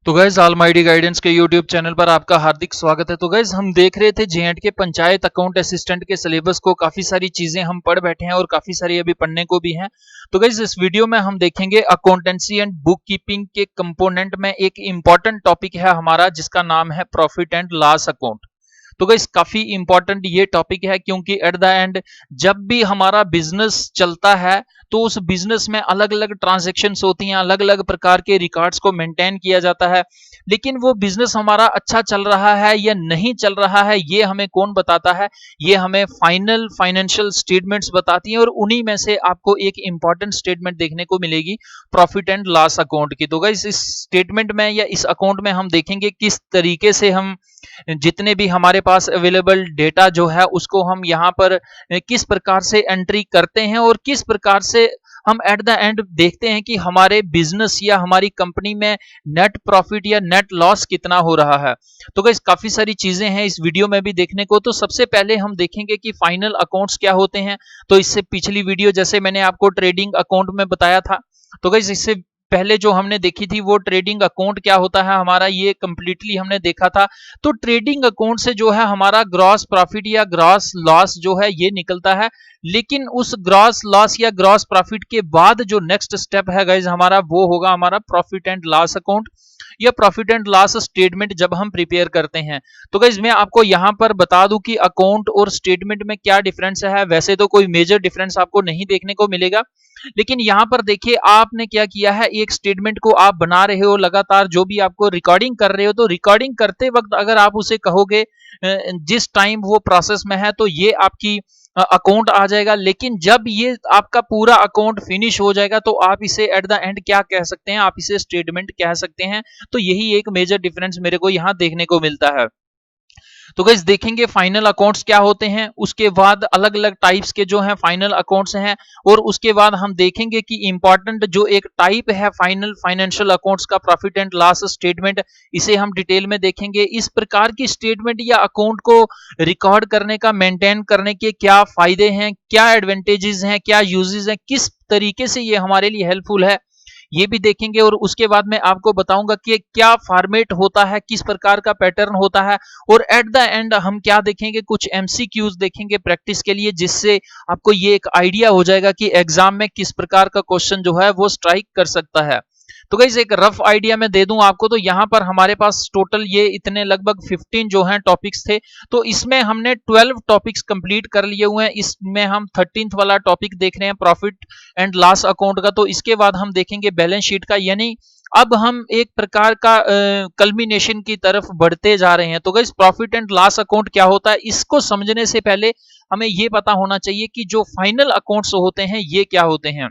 तो guys almighty guidance के YouTube channel पर आपका हार्दिक स्वागत है। तो गाइज हम देख रहे थे जे&के पंचायत अकाउंट असिस्टेंट के सिलेबस को, काफी सारी चीजें हम पढ़ बैठे हैं और काफी सारी अभी पढ़ने को भी हैं। तो गाइज इस वीडियो में हम देखेंगे अकाउंटेंसी एंड बुक कीपिंग के कंपोनेंट में एक इंपॉर्टेंट टॉपिक है हमारा, जिसका नाम है प्रॉफिट एंड लॉस अकाउंट। तो गाइस काफी इंपॉर्टेंट ये टॉपिक है, क्योंकि एट द एंड जब भी हमारा बिजनेस चलता है तो उस बिजनेस में अलग अलग ट्रांजैक्शंस होती हैं, अलग अलग प्रकार के रिकॉर्ड्स को मेंटेन किया जाता है। लेकिन वो बिजनेस हमारा अच्छा चल रहा है या नहीं चल रहा है, ये हमें कौन बताता है? ये हमें फाइनल फाइनेंशियल स्टेटमेंट्स बताती हैं, और उन्हीं में से आपको एक इंपॉर्टेंट स्टेटमेंट देखने को मिलेगी प्रॉफिट एंड लॉस अकाउंट की। तो गाइस इस स्टेटमेंट में या इस अकाउंट में हम देखेंगे किस तरीके से हम जितने भी हमारे पास अवेलेबल डेटा जो है उसको हम यहाँ पर किस प्रकार से एंट्री करते हैं, और किस प्रकार से हम एट द एंड देखते हैं कि हमारे बिजनेस या हमारी कंपनी में नेट प्रॉफिट या नेट लॉस कितना हो रहा है। तो गाइस काफी सारी चीजें हैं इस वीडियो में भी देखने को। तो सबसे पहले हम देखेंगे कि फाइनल अकाउंट्स क्या होते हैं। तो इससे पिछली वीडियो जैसे मैंने आपको ट्रेडिंग अकाउंट में बताया था, तो गाइस इससे पहले जो हमने देखी थी वो ट्रेडिंग अकाउंट क्या होता है हमारा, ये कंप्लीटली हमने देखा था। तो ट्रेडिंग अकाउंट से जो है हमारा ग्रॉस प्रॉफिट या ग्रॉस लॉस जो है ये निकलता है। लेकिन उस ग्रॉस लॉस या ग्रॉस प्रॉफिट के बाद जो नेक्स्ट स्टेप है गाइज हमारा, वो होगा हमारा प्रॉफिट एंड लॉस अकाउंट या प्रॉफिट एंड लॉस स्टेटमेंट जब हम प्रिपेयर करते हैं। तो गाइज मैं आपको यहां पर बता दूं कि अकाउंट और स्टेटमेंट में क्या डिफरेंस है। वैसे तो कोई मेजर डिफरेंस आपको नहीं देखने को मिलेगा, लेकिन यहां पर देखिए आपने क्या किया है, एक स्टेटमेंट को आप बना रहे हो लगातार, जो भी आपको रिकॉर्डिंग कर रहे हो, तो रिकॉर्डिंग करते वक्त अगर आप उसे कहोगे जिस टाइम वो प्रोसेस में है, तो ये आपकी अकाउंट आ जाएगा। लेकिन जब ये आपका पूरा अकाउंट फिनिश हो जाएगा तो आप इसे एट द एंड क्या कह सकते हैं, आप इसे स्टेटमेंट कह सकते हैं। तो यही एक मेजर डिफरेंस मेरे को यहां देखने को मिलता है। तो गाइस देखेंगे फाइनल अकाउंट्स क्या होते हैं, उसके बाद अलग अलग टाइप्स के जो हैं फाइनल अकाउंट्स हैं, और उसके बाद हम देखेंगे कि इंपॉर्टेंट जो एक टाइप है फाइनल फाइनेंशियल अकाउंट्स का, प्रॉफिट एंड लॉस स्टेटमेंट, इसे हम डिटेल में देखेंगे। इस प्रकार की स्टेटमेंट या अकाउंट को रिकॉर्ड करने का, मेंटेन करने के क्या फायदे हैं, क्या एडवांटेजेस हैं, क्या यूजेस हैं, किस तरीके से ये हमारे लिए हेल्पफुल है, ये भी देखेंगे। और उसके बाद मैं आपको बताऊंगा कि क्या फॉर्मेट होता है, किस प्रकार का पैटर्न होता है, और एट द एंड हम क्या देखेंगे, कुछ एमसीक्यूज देखेंगे प्रैक्टिस के लिए, जिससे आपको ये एक आइडिया हो जाएगा कि एग्जाम में किस प्रकार का क्वेश्चन जो है वो स्ट्राइक कर सकता है। तो गाइस एक रफ आइडिया मैं दे दूं आपको, तो यहां पर हमारे पास टोटल ये इतने लगभग 15 जो हैं टॉपिक्स थे। तो इसमें हमने 12 टॉपिक्स कंप्लीट कर लिए हुए हैं। इसमें हम 13th वाला टॉपिक देख रहे हैं प्रॉफिट एंड लॉस अकाउंट का। तो इसके बाद हम देखेंगे बैलेंस शीट का, यानी अब हम एक प्रकार का कल्मिनेशन की तरफ बढ़ते जा रहे हैं। तो guys profit and loss account क्या होता है, इसको समझने से पहले हमें ये पता होना चाहिए कि जो फाइनल अकाउंट्स होते हैं ये क्या होते हैं।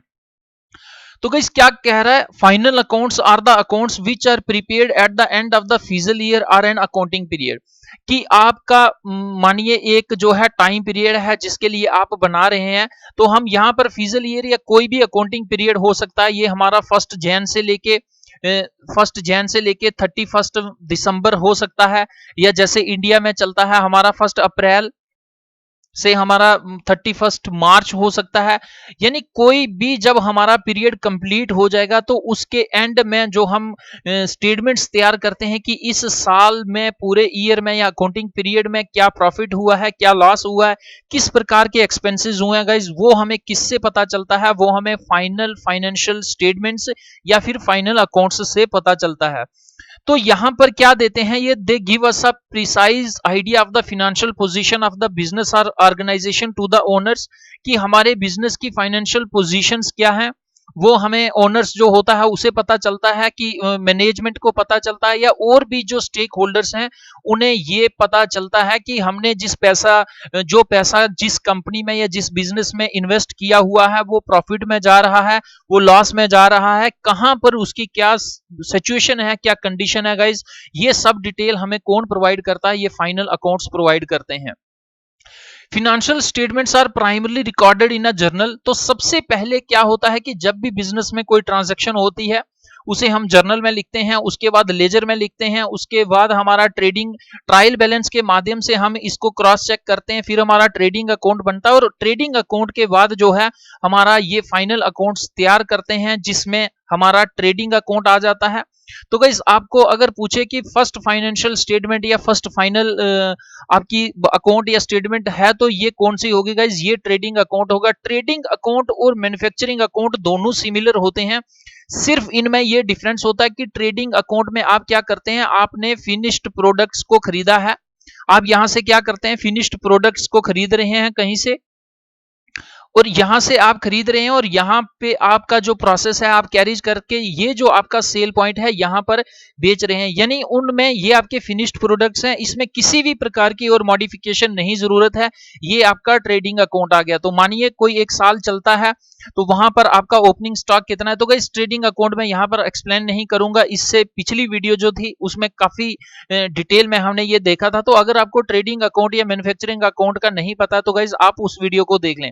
तो गाइस क्या कह रहा है, final accounts are the accounts which are prepared at the end of the physical year और एन अकाउंटिंग पीरियड। कि आपका मानिए एक जो है टाइम पीरियड है जिसके लिए आप बना रहे हैं, तो हम यहाँ पर फिजिकल ईयर या कोई भी अकाउंटिंग पीरियड हो सकता है, ये हमारा 1 जैन से लेके 31 दिसंबर हो सकता है, या जैसे इंडिया में चलता है हमारा 1 अप्रैल से हमारा 31 मार्च हो सकता है। यानी कोई भी जब हमारा पीरियड कंप्लीट हो जाएगा तो उसके एंड में जो हम स्टेटमेंट्स तैयार करते हैं कि इस साल में पूरे ईयर में या अकाउंटिंग पीरियड में क्या प्रॉफिट हुआ है, क्या लॉस हुआ है, किस प्रकार के एक्सपेंसेस हुए हैं गाइस, वो हमें किससे पता चलता है, वो हमें फाइनल फाइनेंशियल स्टेटमेंट्स या फिर फाइनल अकाउंट्स से पता चलता है। तो यहां पर क्या देते हैं, ये they give us a precise idea of the financial position of the business और ऑर्गेनाइजेशन टू द ओनर्स, कि हमारे बिजनेस की फाइनेंशियल पोजीशंस क्या हैं, वो हमें ओनर्स जो होता है उसे पता चलता है, कि मैनेजमेंट को पता चलता है, या और भी जो स्टेक होल्डर्स हैं उन्हें ये पता चलता है कि हमने जो पैसा जिस कंपनी में या जिस बिजनेस में इन्वेस्ट किया हुआ है वो प्रॉफिट में जा रहा है, वो लॉस में जा रहा है, कहां पर उसकी क्या सिचुएशन है, क्या कंडीशन है गाइज, ये सब डिटेल हमें कौन प्रोवाइड करता है, ये फाइनल अकाउंट्स प्रोवाइड करते हैं। Financial statements are primarily recorded in a journal. तो सबसे पहले क्या होता है कि जब भी बिजनेस में कोई ट्रांजैक्शन होती है उसे हम जर्नल में लिखते हैं, उसके बाद लेजर में लिखते हैं, उसके बाद हमारा ट्रेडिंग ट्रायल बैलेंस के माध्यम से हम इसको क्रॉस चेक करते हैं, फिर हमारा ट्रेडिंग अकाउंट बनता है और ट्रेडिंग अकाउंट के बाद जो है हमारा ये फाइनल अकाउंट्स तैयार करते हैं जिसमें हमारा ट्रेडिंग अकाउंट आ जाता है। तो गाइस आपको अगर पूछे कि फर्स्ट फाइनेंशियल स्टेटमेंट या फर्स्ट फाइनल आपकी अकाउंट या स्टेटमेंट है तो ये कौन सी होगी गाइस, ये ट्रेडिंग अकाउंट होगा। ट्रेडिंग अकाउंट और मैन्युफैक्चरिंग अकाउंट दोनों सिमिलर होते हैं, सिर्फ इनमें ये डिफरेंस होता है कि ट्रेडिंग अकाउंट में आप क्या करते हैं, आपने फिनिश्ड प्रोडक्ट्स को खरीदा है, आप यहां से क्या करते हैं, फिनिश्ड प्रोडक्ट्स को खरीद रहे हैं कहीं से और यहां से आप खरीद रहे हैं और यहां पे आपका जो प्रोसेस है आप कैरीज करके ये जो आपका सेल पॉइंट है यहां पर बेच रहे हैं, यानी उनमें ये आपके फिनिश्ड प्रोडक्ट्स हैं, इसमें किसी भी प्रकार की और मॉडिफिकेशन नहीं जरूरत है, ये आपका ट्रेडिंग अकाउंट आ गया। तो मानिए कोई एक साल चलता है तो वहां पर आपका ओपनिंग स्टॉक कितना है, तो इस ट्रेडिंग अकाउंट में यहां पर एक्सप्लेन नहीं करूंगा, इससे पिछली वीडियो जो थी उसमें काफी डिटेल में हमने ये देखा था। तो अगर आपको ट्रेडिंग अकाउंट या मैन्युफैक्चरिंग अकाउंट का नहीं पता तो गाइज आप उस वीडियो को देख लें।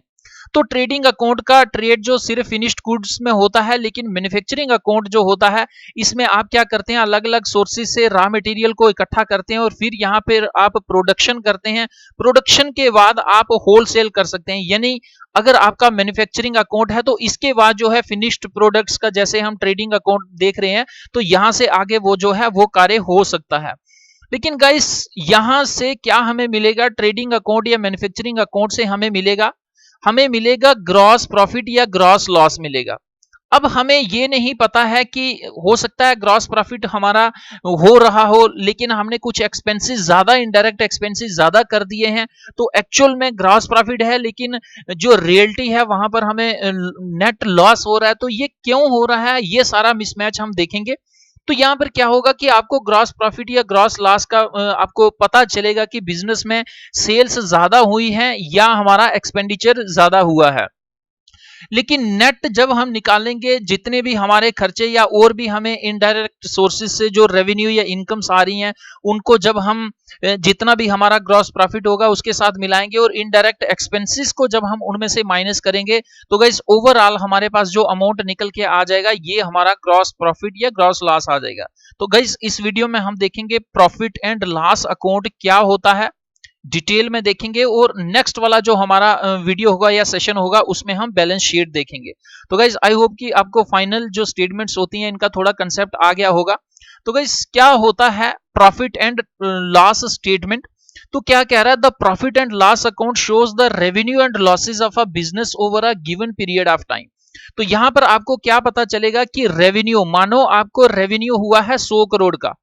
तो ट्रेडिंग अकाउंट का ट्रेड जो सिर्फ फिनिश्ड गुड्स में होता है, लेकिन मैन्युफैक्चरिंग अकाउंट जो होता है इसमें आप क्या करते हैं, अलग अलग सोर्सेज से रॉ मटेरियल को इकट्ठा करते हैं और फिर यहाँ पर आप प्रोडक्शन करते हैं, प्रोडक्शन के बाद आप होलसेल कर सकते हैं। यानी अगर आपका मैन्युफैक्चरिंग अकाउंट है तो इसके बाद जो है फिनिश्ड प्रोडक्ट्स का जैसे हम ट्रेडिंग अकाउंट देख रहे हैं तो यहां से आगे वो जो है वो कार्य हो सकता है। लेकिन गाइस यहां से क्या हमें मिलेगा, ट्रेडिंग अकाउंट या मैन्युफैक्चरिंग अकाउंट से हमें मिलेगा ग्रॉस प्रॉफिट या ग्रॉस लॉस मिलेगा। अब हमें ये नहीं पता है कि हो सकता है ग्रॉस प्रॉफिट हमारा हो रहा हो लेकिन हमने कुछ एक्सपेंसेस ज्यादा, इनडायरेक्ट एक्सपेंसेस ज्यादा कर दिए हैं, तो एक्चुअल में ग्रॉस प्रॉफिट है लेकिन जो रियलिटी है वहां पर हमें नेट लॉस हो रहा है। तो ये क्यों हो रहा है, ये सारा मिसमैच हम देखेंगे। तो यहां पर क्या होगा कि आपको ग्रॉस प्रॉफिट या ग्रॉस लॉस का आपको पता चलेगा कि बिजनेस में सेल्स ज्यादा हुई है या हमारा एक्सपेंडिचर ज्यादा हुआ है। लेकिन नेट जब हम निकालेंगे जितने भी हमारे खर्चे या और भी हमें इनडायरेक्ट सोर्सेज से जो रेवेन्यू या इनकम्स आ रही हैं उनको जब हम जितना भी हमारा ग्रॉस प्रॉफिट होगा उसके साथ मिलाएंगे और इनडायरेक्ट एक्सपेंसेस को जब हम उनमें से माइनस करेंगे तो गाइस ओवरऑल हमारे पास जो अमाउंट निकल के आ जाएगा ये हमारा ग्रॉस प्रॉफिट या ग्रॉस लॉस आ जाएगा। तो गाइस इस वीडियो में हम देखेंगे प्रॉफिट एंड लॉस अकाउंट क्या होता है, डिटेल में देखेंगे और नेक्स्ट वाला जो हमारा वीडियो होगा या सेशन होगा उसमें हम बैलेंस शीट देखेंगे। तो गाइज आई होप कि आपको फाइनल जो स्टेटमेंट्स होती हैं इनका थोड़ा कंसेप्ट आ गया होगा। तो गाइज क्या होता है प्रॉफिट एंड लॉस स्टेटमेंट, तो क्या कह रहा है, the profit and loss account shows the revenue and losses of a business over a given period of time. तो यहां पर आपको क्या पता चलेगा कि रेवेन्यू, मानो आपको रेवेन्यू हुआ है 100 करोड़ का,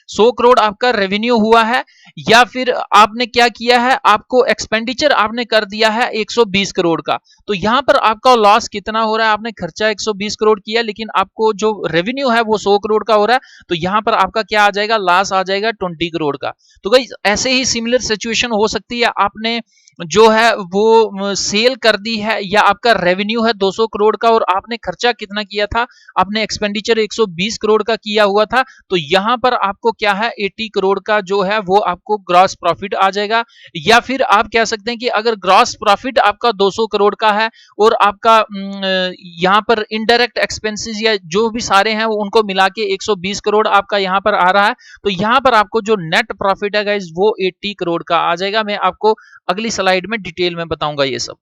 100 करोड़ आपका रेवेन्यू हुआ है, या फिर आपने क्या किया है, आपको एक्सपेंडिचर आपने कर दिया है 120 करोड़ का। तो यहां पर आपका लॉस कितना हो रहा है, आपने खर्चा 120 करोड़ किया लेकिन आपको जो रेवेन्यू है वो 100 करोड़ का हो रहा है, तो यहां पर आपका क्या आ जाएगा, लॉस आ जाएगा 20 करोड़ का। तो गाइस ऐसे ही सिमिलर सिचुएशन हो सकती है, आपने जो है वो सेल कर दी है या आपका रेवेन्यू है 200 करोड़ का और आपने खर्चा कितना किया था, आपने एक्सपेंडिचर 120 करोड़ का किया हुआ था, तो यहां पर आपको क्या है 80 करोड़ का जो है वो आपको ग्रॉस प्रॉफिट आ जाएगा। या फिर आप कह सकते हैं कि अगर ग्रॉस प्रॉफिट आपका 200 करोड़ का है और आपका यहां पर इनडायरेक्ट एक्सपेंसेस या जो भी सारे हैं वो उनको मिला के 120 करोड़ आपका यहां पर आ रहा है, तो यहां पर आपको जो नेट प्रॉफिट है गाइस वो 80 करोड़ का आ जाएगा। मैं आपको अगली स्लाइड में डिटेल में बताऊंगा ये सब।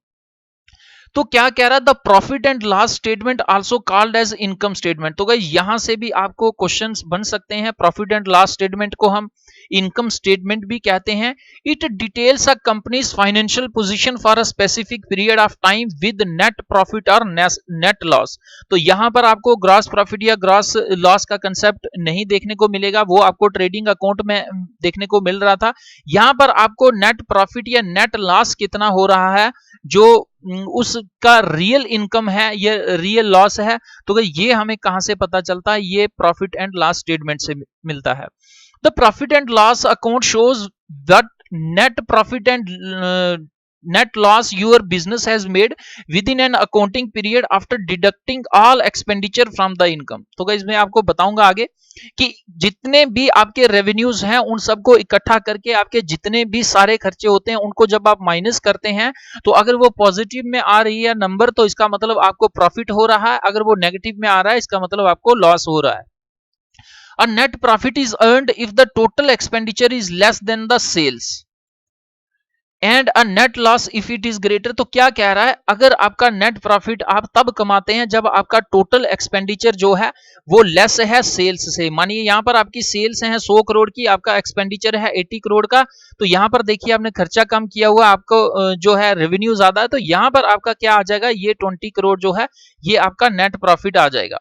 तो क्या कह रहा है, the profit and loss statement also called as income statement. तो गाइस यहां से भी आपको क्वेश्चंस बन सकते हैं, प्रॉफिट एंड लॉस स्टेटमेंट को हम इनकम स्टेटमेंट भी कहते हैं। It details a companies financial position for a specific period of time with net profit और नेट लॉस। तो यहां पर आपको ग्रॉस प्रॉफिट या ग्रॉस लॉस का कंसेप्ट नहीं देखने को मिलेगा, वो आपको ट्रेडिंग अकाउंट में देखने को मिल रहा था। यहां पर आपको नेट प्रॉफिट या नेट लॉस कितना हो रहा है, जो उसका रियल इनकम है या रियल लॉस है, तो ये हमें कहां से पता चलता है, ये प्रॉफिट एंड लॉस स्टेटमेंट से मिलता है। The profit and loss account shows that net profit and net loss your business has made within an accounting period after deducting all expenditure from the income। तो guys मैं आपको बताऊंगा आगे कि जितने भी आपके रेवेन्यूज हैं उन सबको इकट्ठा करके आपके जितने भी सारे खर्चे होते हैं उनको जब आप माइनस करते हैं तो अगर वो पॉजिटिव में आ रही है नंबर तो इसका मतलब आपको प्रॉफिट हो रहा है, अगर वो नेगेटिव में आ रहा है इसका मतलब आपको लॉस हो रहा है। A net profit is earned if the total expenditure is less than the sales and a net loss if it is greater. तो क्या कह रहा है, अगर आपका नेट प्रॉफिट आप तब कमाते हैं जब आपका टोटल एक्सपेंडिचर जो है वो लेस है सेल्स से। मानिए यहां पर आपकी सेल्स है 100 करोड़ की, आपका एक्सपेंडिचर है 80 करोड़ का, तो यहां पर देखिए आपने खर्चा कम किया हुआ, आपको जो है रेवेन्यू ज्यादा है, तो यहां पर आपका क्या आ जाएगा, ये 20 करोड़ जो है ये आपका नेट प्रॉफिट आ जाएगा।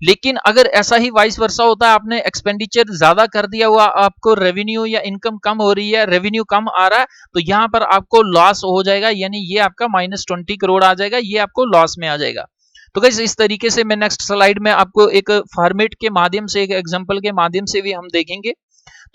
लेकिन अगर ऐसा ही वाइस वर्सा होता है, आपने एक्सपेंडिचर ज्यादा कर दिया हुआ, आपको रेवेन्यू या इनकम कम हो रही है, रेवेन्यू कम आ रहा है, तो यहां पर आपको लॉस हो जाएगा, यानी ये आपका -20 करोड़ आ जाएगा, ये आपको लॉस में आ जाएगा। तो गाइस इस तरीके से मैं नेक्स्ट स्लाइड में आपको एक फॉर्मेट के माध्यम से, एक एग्जांपल के माध्यम से भी हम देखेंगे।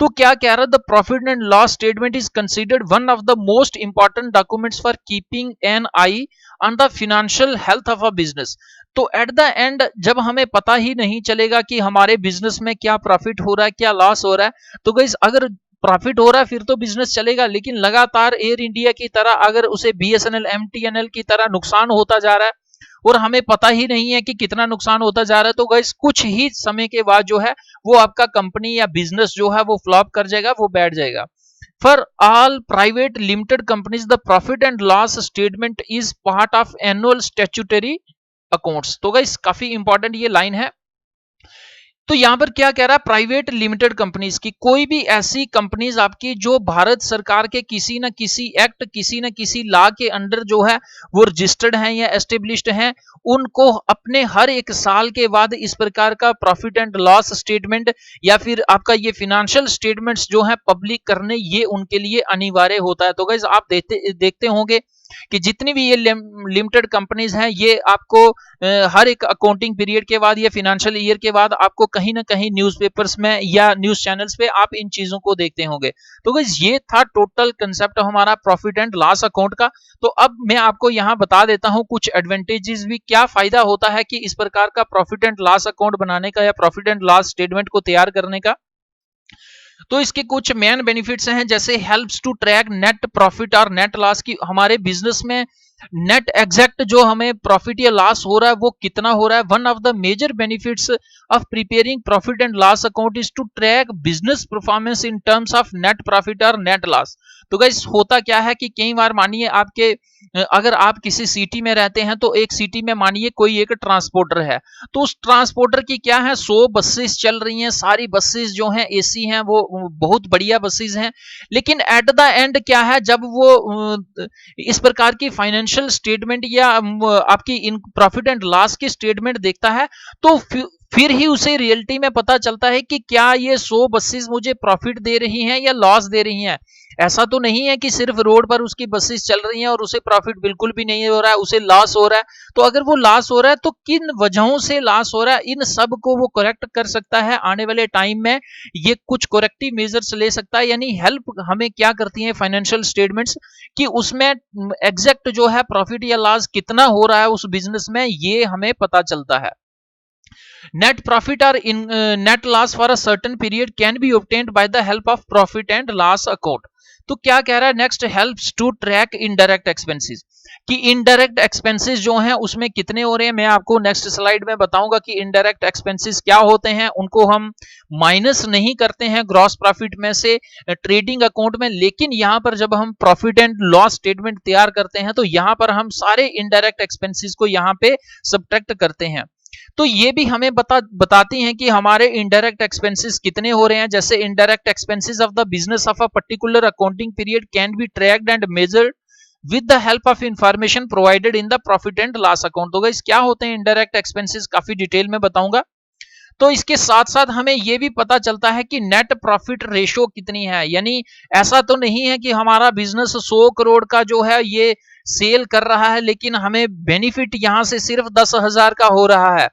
तो क्या कह रहा है, the profit and loss statement is considered one of the most important documents for keeping an I on the financial health of a business. तो एट द एंड जब हमें पता ही नहीं चलेगा कि हमारे बिजनेस में क्या प्रॉफिट हो रहा है क्या लॉस हो रहा है, तो गाइस अगर प्रॉफिट हो रहा है फिर तो बिजनेस चलेगा, लेकिन लगातार एयर इंडिया की तरह अगर उसे बीएसएनएल एमटीएनएल की तरह नुकसान होता जा रहा है और हमें पता ही नहीं है कि कितना नुकसान होता जा रहा है, तो गाइस कुछ ही समय के बाद जो है वो आपका कंपनी या बिजनेस जो है वो फ्लॉप कर जाएगा, वो बैठ जाएगा। For all private limited companies the profit and loss statement is part of annual statutory accounts. तो गाइस काफी इंपॉर्टेंट ये लाइन है। तो यहां पर क्या कह रहा है, प्राइवेट लिमिटेड कंपनीज की, कोई भी ऐसी कंपनीज आपकी जो भारत सरकार के किसी न किसी एक्ट, किसी न किसी लॉ के अंडर जो है वो रजिस्टर्ड हैं या एस्टेब्लिश्ड हैं, उनको अपने हर एक साल के बाद इस प्रकार का प्रॉफिट एंड लॉस स्टेटमेंट या फिर आपका ये फिनेंशियल स्टेटमेंट्स जो है पब्लिक करने ये उनके लिए अनिवार्य होता है। तो गाइस आप देखते होंगे कि जितनी भी ये लिमिटेड कंपनीज हैं ये आपको हर एक अकाउंटिंग पीरियड के बाद या फिनेंशियल ईयर के बाद आपको कहीं ना कहीं न्यूज़पेपर्स में या न्यूज चैनल्स पे आप इन चीजों को देखते होंगे। तो गाइस ये था टोटल कंसेप्ट हमारा प्रॉफिट एंड लॉस अकाउंट का। तो अब मैं आपको यहां बता देता हूं कुछ एडवांटेजेस भी, क्या फायदा होता है कि इस प्रकार का प्रॉफिट एंड लॉस अकाउंट बनाने का या प्रॉफिट एंड लॉस स्टेटमेंट को तैयार करने का। तो इसके कुछ मेन बेनिफिट्स हैं, जैसे helps to track net profit और नेट लॉस की, हमारे बिजनेस में नेट एग्जैक्ट जो हमें प्रॉफिट या लॉस हो रहा है वो कितना हो रहा है। One of the major benefits of preparing profit and loss account is to track business performance in terms of net profit और नेट लॉस। तो गाइस होता क्या है कि कई बार मानिए आपके अगर आप किसी सिटी में रहते हैं तो एक सिटी में मानिए कोई एक ट्रांसपोर्टर है, तो उस ट्रांसपोर्टर की क्या है 100 बसेस चल रही हैं, सारी बसेस जो हैं एसी हैं, वो बहुत बढ़िया बसेस हैं, लेकिन एट द एंड क्या है जब वो इस प्रकार की फाइनेंशियल स्टेटमेंट या आपकी इन प्रॉफिट एंड लॉस की स्टेटमेंट देखता है तो फिर ही उसे रियलिटी में पता चलता है कि क्या ये 100 बसेस मुझे प्रॉफिट दे रही हैं या लॉस दे रही हैं। ऐसा तो नहीं है कि सिर्फ रोड पर उसकी बसेस चल रही हैं और उसे प्रॉफिट बिल्कुल भी नहीं हो रहा है, उसे लॉस हो रहा है। तो अगर वो लॉस हो रहा है तो किन वजहों से लॉस हो रहा है, इन सब को वो करेक्ट कर सकता है आने वाले टाइम में, ये कुछ करेक्टिव मेजर्स ले सकता है। यानी हेल्प हमें क्या करती है फाइनेंशियल स्टेटमेंट्स कि उसमें एग्जैक्ट जो है प्रॉफिट या लॉस कितना हो रहा है उस बिजनेस में, ये हमें पता चलता है। Net profit or in net loss for a certain period can be obtained by the help of profit and loss account। तो क्या कह रहा है, next helps to track indirect expenses, कि इनडायरेक्ट एक्सपेंसेस जो हैं उसमें कितने हो रहे हैं। मैं आपको नेक्स्ट स्लाइड में बताऊंगा कि इनडायरेक्ट एक्सपेंसेस क्या होते हैं, उनको हम माइनस नहीं करते हैं ग्रॉस प्रॉफिट में से ट्रेडिंग अकाउंट में, लेकिन यहां पर जब हम प्रॉफिट एंड लॉस स्टेटमेंट तैयार करते हैं तो यहां पर हम सारे इनडायरेक्ट एक्सपेंसेस को यहां पे सब्ट्रैक्ट करते हैं। तो ये भी हमें बताती हैं कि हमारे इनडायरेक्ट एक्सपेंसेस कितने हो रहे हैं। जैसे indirect expenses of the business of a particular accounting period can be tracked and measured with the help of information provided in the profit and loss account. तो गाइस क्या होते हैं इनडायरेक्ट एक्सपेंसेस, काफी डिटेल में बताऊंगा। तो इसके साथ साथ हमें यह भी पता चलता है कि नेट प्रॉफिट रेशो कितनी है, यानी ऐसा तो नहीं है कि हमारा बिजनेस 100 करोड़ का जो है ये सेल कर रहा है लेकिन हमें बेनिफिट यहां से सिर्फ 10,000 का हो रहा है।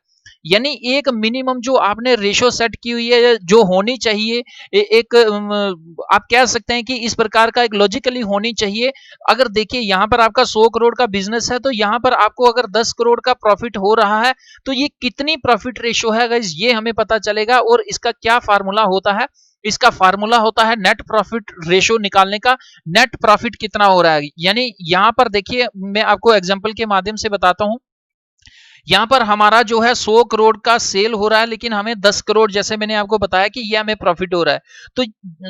यानी एक मिनिमम जो आपने रेशो सेट की हुई है जो होनी चाहिए, एक आप कह सकते हैं कि इस प्रकार का एक लॉजिकली होनी चाहिए। अगर देखिए यहाँ पर आपका 100 करोड़ का बिजनेस है, तो यहाँ पर आपको अगर 10 करोड़ का प्रॉफिट हो रहा है, तो ये कितनी प्रॉफिट रेशो है गाइस, ये हमें पता चलेगा। और इसका क्या फार्मूला होता है, इसका फार्मूला होता है नेट प्रॉफिट रेशो निकालने का। नेट प्रॉफिट कितना हो रहा है, यानी यहां पर देखिए मैं आपको एग्जांपल के माध्यम से बताता हूं। यहां पर हमारा जो है 100 करोड़ का सेल हो रहा है, लेकिन हमें 10 करोड़ जैसे मैंने आपको बताया कि ये हमें प्रॉफिट हो रहा है। तो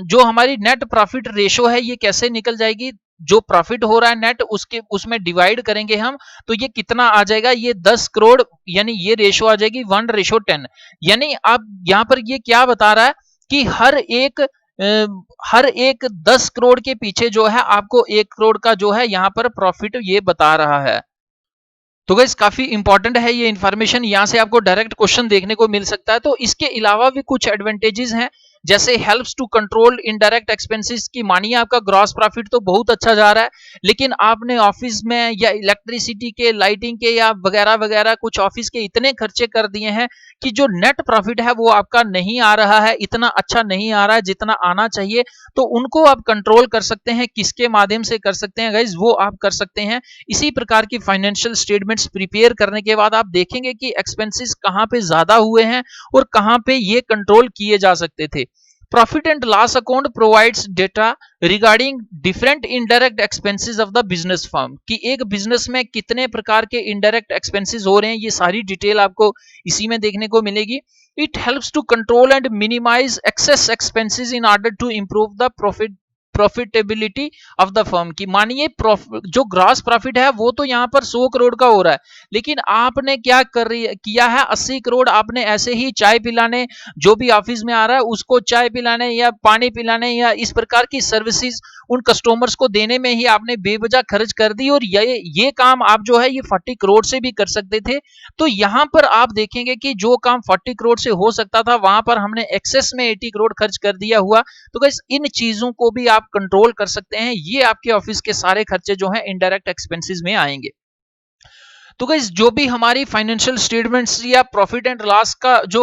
जो हमारी नेट प्रॉफिट रेशो है ये कैसे निकल जाएगी, जो प्रॉफिट हो रहा है नेट उसके उसमें डिवाइड करेंगे हम, तो ये कितना आ जाएगा, ये 10 करोड़, यानी ये रेशो आ जाएगी 1:10। यानी अब यहां पर ये क्या बता रहा है कि हर एक 10 करोड़ के पीछे जो है आपको 1 करोड़ का जो है यहां पर प्रॉफिट ये बता रहा है। तो गाइस काफी इंपॉर्टेंट है ये इन्फॉर्मेशन, यहां से आपको डायरेक्ट क्वेश्चन देखने को मिल सकता है। तो इसके अलावा भी कुछ एडवांटेजेस हैं, जैसे helps to control indirect expenses की। मानिए आपका ग्रॉस प्रॉफिट तो बहुत अच्छा जा रहा है, लेकिन आपने ऑफिस में या इलेक्ट्रिसिटी के, लाइटिंग के या वगैरह वगैरह कुछ ऑफिस के इतने खर्चे कर दिए हैं कि जो नेट प्रॉफिट है वो आपका नहीं आ रहा है, इतना अच्छा नहीं आ रहा है जितना आना चाहिए। तो उनको आप कंट्रोल कर सकते हैं, किसके माध्यम से कर सकते हैं गाइज, वो आप कर सकते हैं इसी प्रकार की फाइनेंशियल स्टेटमेंट्स प्रिपेयर करने के बाद। आप देखेंगे कि एक्सपेंसेस कहां पे ज्यादा हुए हैं और कहां पे ये कंट्रोल किए जा सकते थे। Profit and loss account provides data regarding different indirect expenses of the business firm, कि एक बिजनेस में कितने प्रकार के इनडायरेक्ट एक्सपेंसेस हो रहे हैं, ये सारी डिटेल आपको इसी में देखने को मिलेगी। It helps to control and minimize excess expenses in order to improve the profitability of the firm. की मानिए जो ग्रॉस प्रॉफिट है वो तो यहाँ पर 100 करोड़ का हो रहा है, लेकिन आपने क्या किया है, 80 करोड़ आपने ऐसे ही चाय पिलाने, जो भी ऑफिस में आ रहा है उसको चाय पिलाने या पानी पिलाने या इस प्रकार की सर्विसेज उन कस्टमर्स को देने में ही आपने बेवजह खर्च कर दी। और ये काम आप जो है ये 40 करोड़ से भी कर सकते थे। तो यहां पर आप देखेंगे कि जो काम 40 करोड़ से हो सकता था वहां पर हमने एक्सेस में 80 करोड़ खर्च कर दिया हुआ। तो गाइस इन चीजों को भी आप कंट्रोल कर सकते हैं, ये आपके ऑफिस के सारे खर्चे जो हैं इनडायरेक्ट एक्सपेंसेस में आएंगे। तो गाइस जो भी हमारी फाइनेंशियल स्टेटमेंट्स या प्रॉफिट एंड लॉस का जो